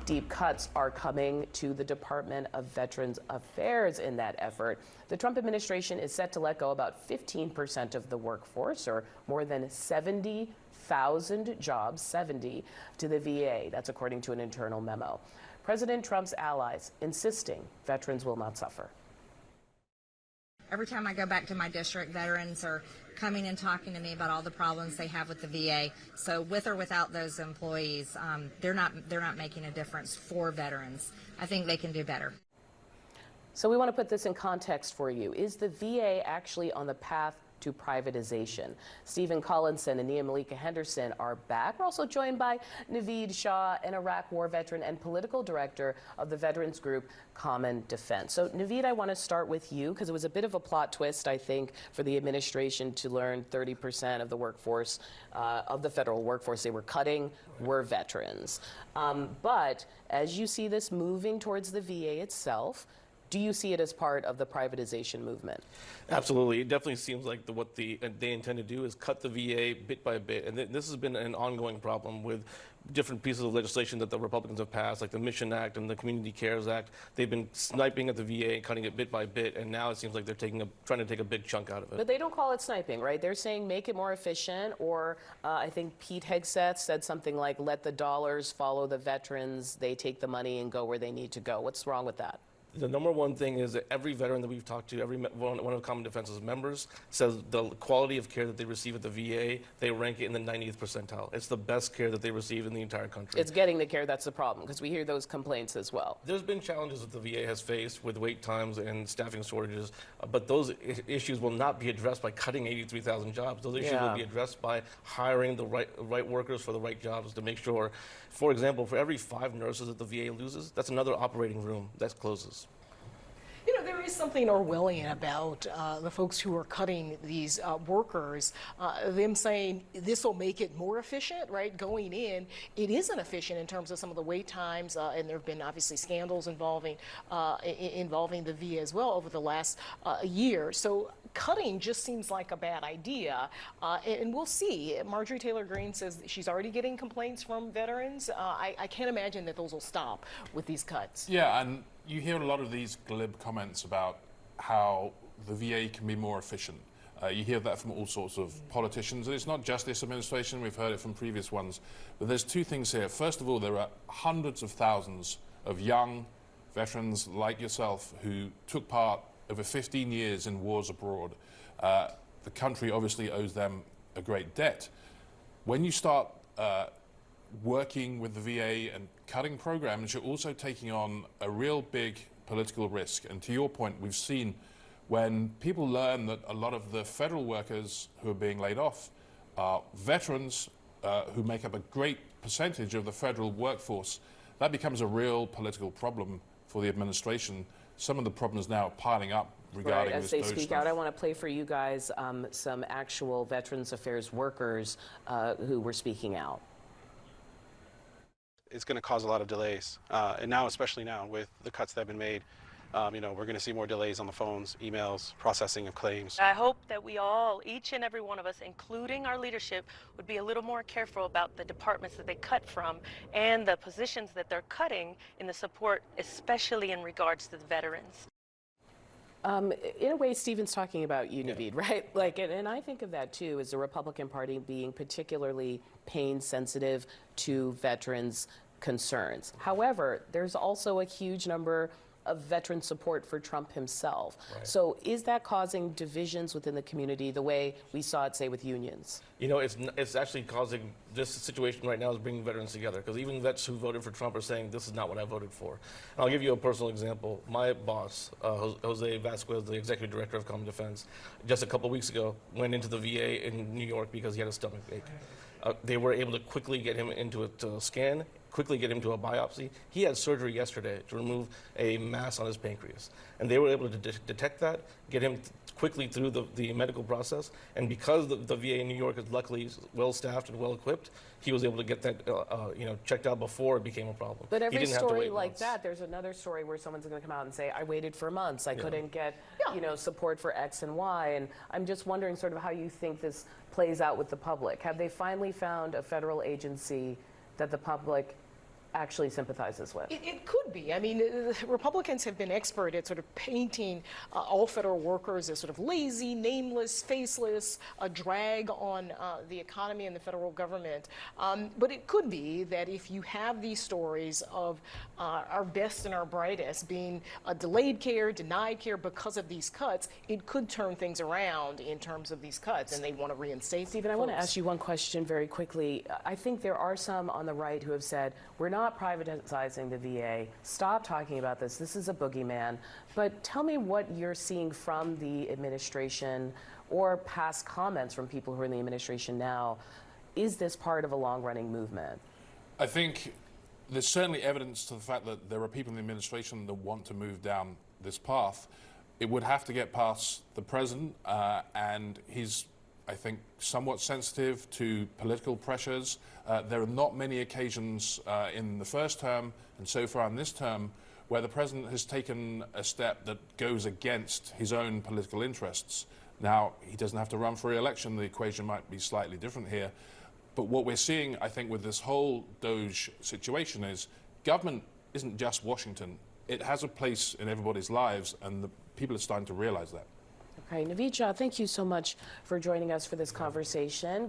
Deep cuts are coming to the Department of Veterans Affairs in that effort. The Trump administration is set to let go about 15% of the workforce, or more than 70,000 jobs, 70, to the VA. That's according to an internal memo. President Trump's allies insisting veterans will not suffer. Every time I go back to my district, veterans are coming and talking to me about all the problems they have with the VA. So with or without those employees, they're not making a difference for veterans. I think they can do better. So we want to put this in context for you. Is the VA actually on the path to privatization? Stephen Collinson and Nia Malika Henderson are back. We're also joined by Naveed Shah, an Iraq war veteran and political director of the veterans group Common Defense. So Naveed, I want to start with you because it was a bit of a plot twist, I think, for the administration to learn 30% of the workforce, of the federal workforce they were cutting were veterans. But as you see this moving towards the VA itself, do you see it as part of the privatization movement? Absolutely. It definitely seems like what they intend to do is cut the VA bit by bit. And this has been an ongoing problem with different pieces of legislation that the Republicans have passed, like the Mission Act and the Community Cares Act. They've been sniping at the VA and cutting it bit by bit, and now it seems like they're trying to take a big chunk out of it. But they don't call it sniping, right? They're saying make it more efficient, or I think Pete Hegseth said something like, let the dollars follow the veterans, they take the money and go where they need to go. What's wrong with that? The number one thing is that every veteran that we've talked to, every one of Common Defense's members, says the quality of care that they receive at the VA, they rank it in the 90th percentile. It's the best care that they receive in the entire country. It's getting the care that's the problem, because we hear those complaints as well. There's been challenges that the VA has faced with wait times and staffing shortages, but those issues will not be addressed by cutting 83,000 jobs. Those issues will be addressed by hiring the right workers for the right jobs to make sure, for example, for every 5 nurses that the VA loses, that's another operating room that closes. You know, there is something Orwellian about the folks who are cutting these workers, them saying this will make it more efficient, right? Going in, it isn't efficient in terms of some of the wait times, and there have been obviously scandals involving the VA as well over the last year. So cutting just seems like a bad idea, and we'll see. Marjorie Taylor Greene says that she's already getting complaints from veterans. I can't imagine that those will stop with these cuts. Yeah, and you hear a lot of these glib comments about how the VA can be more efficient. You hear that from all sorts of politicians, and it's not just this administration, we've heard it from previous ones. But there's two things here. First of all, there are hundreds of thousands of young veterans like yourself who took part over 15 years in wars abroad. The country obviously owes them a great debt. When you start working with the VA and cutting programs, you're also taking on a real big political risk. And to your point, we've seen when people learn that a lot of the federal workers who are being laid off are veterans who make up a great percentage of the federal workforce, that becomes a real political problem for the administration. Some of the problems now are piling up regarding as this they speak out. I want to play for you guys some actual Veterans Affairs workers who were speaking out. It's going to cause a lot of delays, and now, especially now, with the cuts that have been made, we're going to see more delays on the phones, emails, processing of claims. I hope that we all, each and every one of us, including our leadership, would be a little more careful about the departments that they cut from and the positions that they're cutting in the support, especially in regards to the veterans. In a way, Stephen's talking about you, Naveed, right? Like, and I think of that too, as the Republican Party being particularly pain sensitive to veterans' concerns. However, there's also a huge number of veteran support for Trump himself. Right. So is that causing divisions within the community the way we saw it, say, with unions? You know, it's actually causing, this situation right now is bringing veterans together, because even vets who voted for Trump are saying, this is not what I voted for. And I'll give you a personal example. My boss, Jose Vasquez, the executive director of Common Defense, just a couple weeks ago went into the VA in New York because he had a stomach ache. They were able to quickly get him into a scan, quickly get him to a biopsy. He had surgery yesterday to remove a mass on his pancreas. And they were able to detect that, get him quickly through the medical process. And because the VA in New York is luckily well-staffed and well-equipped, he was able to get that checked out before it became a problem. But every story like that, there's another story where someone's going to come out and say, I waited for months. I couldn't get support for X and Y. And I'm just wondering sort of how you think this plays out with the public. Have they finally found a federal agency that the public actually sympathizes with? It could be. I mean, Republicans have been expert at sort of painting all federal workers as sort of lazy, nameless, faceless, a drag on the economy and the federal government. But it could be that if you have these stories of our best and our brightest being delayed care, denied care because of these cuts, it could turn things around in terms of these cuts, and they want to reinstate. Stephen, I want to ask you one question very quickly. I think there are some on the right who have said, we're not privatizing the VA. Stop talking about this. This is a boogeyman. But tell me what you're seeing from the administration or past comments from people who are in the administration now. Is this part of a long-running movement? I think there's certainly evidence to the fact that there are people in the administration that want to move down this path. It would have to get past the president, and he's, I think, somewhat sensitive to political pressures. There are not many occasions in the first term and so far in this term where the president has taken a step that goes against his own political interests. Now, he doesn't have to run for re-election. The equation might be slightly different here. But what we're seeing, I think, with this whole DOJ situation is government isn't just Washington. It has a place in everybody's lives, and the people are starting to realize that. Okay, Naveed Shah, thank you so much for joining us for this conversation.